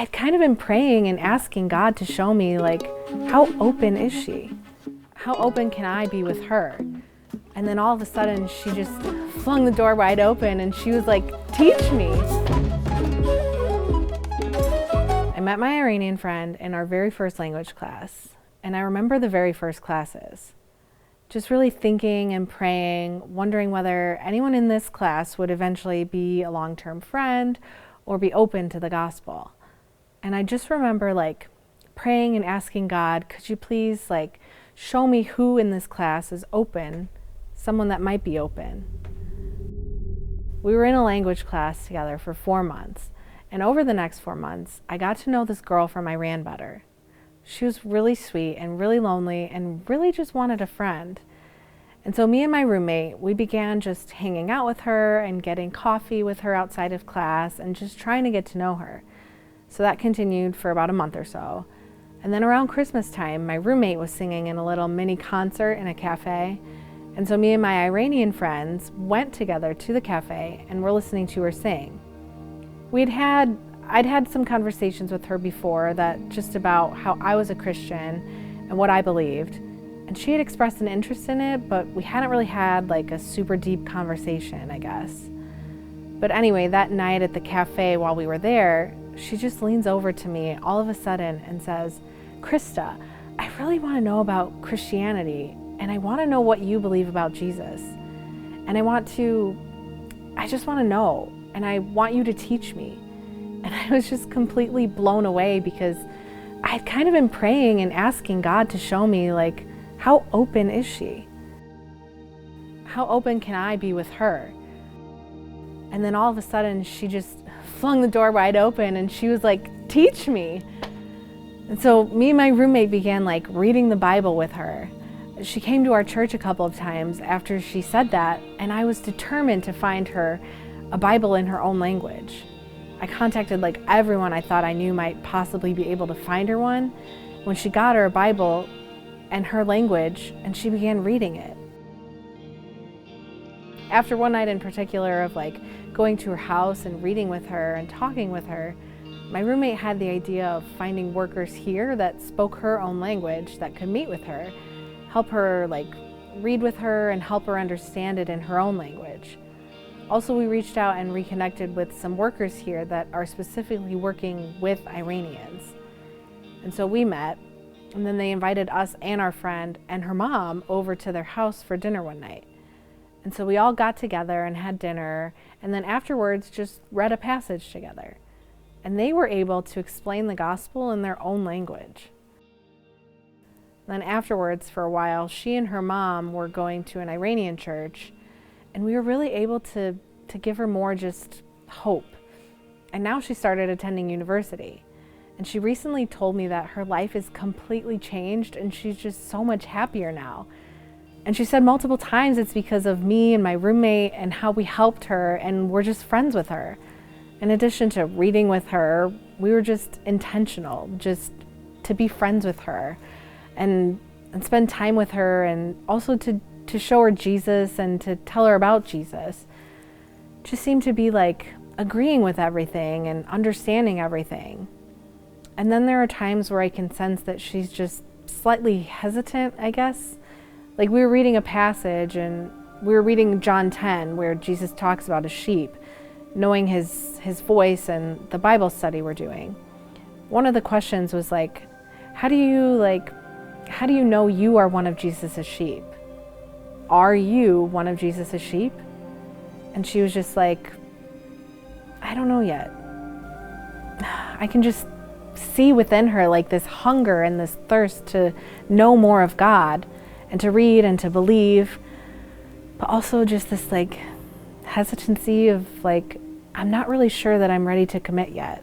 I'd kind of been praying and asking God to show me, like, how open is she? How open can I be with her? And then all of a sudden, she just flung the door wide open and she was like, teach me. I met my Iranian friend in our very first language class, and I remember the very first classes. Just really thinking and praying, wondering whether anyone in this class would eventually be a long-term friend or be open to the gospel. And I just remember like praying and asking God, could you please like show me who in this class is open, someone that might be open. We were in a language class together for 4 months, and over the next 4 months, I got to know this girl from Iran better. She was really sweet and really lonely and really just wanted a friend. And so me and my roommate, we began just hanging out with her and getting coffee with her outside of class and just trying to get to know her. So that continued for about a month or so. And then around Christmas time, my roommate was singing in a little mini concert in a cafe. And so me and my Iranian friends went together to the cafe and were listening to her sing. I'd had some conversations with her before that just about how I was a Christian and what I believed. And she had expressed an interest in it, but we hadn't really had like a super deep conversation, I guess. But anyway, that night at the cafe while we were there, she just leans over to me all of a sudden and says, Christa, I really want to know about Christianity, and I want to know what you believe about Jesus. And I just want to know, and I want you to teach me. And I was just completely blown away because I'd kind of been praying and asking God to show me, like, how open is she? How open can I be with her? And then all of a sudden, she just flung the door wide open and she was like, teach me. And so me and my roommate began like reading the Bible with her. She came to our church a couple of times after she said that, and I was determined to find her a Bible in her own language. I contacted like everyone I thought I knew might possibly be able to find her one. When she got her a Bible and her language, and she began reading it. After one night in particular of like going to her house and reading with her and talking with her, my roommate had the idea of finding workers here that spoke her own language that could meet with her, help her like read with her and help her understand it in her own language. Also, we reached out and reconnected with some workers here that are specifically working with Iranians. And so we met, and then they invited us and our friend and her mom over to their house for dinner one night. And so we all got together and had dinner, and then afterwards just read a passage together. And they were able to explain the gospel in their own language. Then afterwards, for a while, she and her mom were going to an Iranian church, and we were really able to give her more just hope. And now she started attending university. And she recently told me that her life is completely changed and she's just so much happier now. And she said multiple times it's because of me and my roommate and how we helped her, and we're just friends with her. In addition to reading with her, we were just intentional, just to be friends with her and spend time with her, and also to show her Jesus and to tell her about Jesus. Just seemed to be like agreeing with everything and understanding everything. And then there are times where I can sense that she's just slightly hesitant, I guess. Like we were reading a passage and we were reading John 10 where Jesus talks about a sheep, knowing his voice, and the Bible study we're doing. One of the questions was like, how do you know you are one of Jesus's sheep? Are you one of Jesus's sheep? And she was just like, I don't know yet. I can just see within her like this hunger and this thirst to know more of God and to read and to believe, but also just this like hesitancy of like, I'm not really sure that I'm ready to commit yet.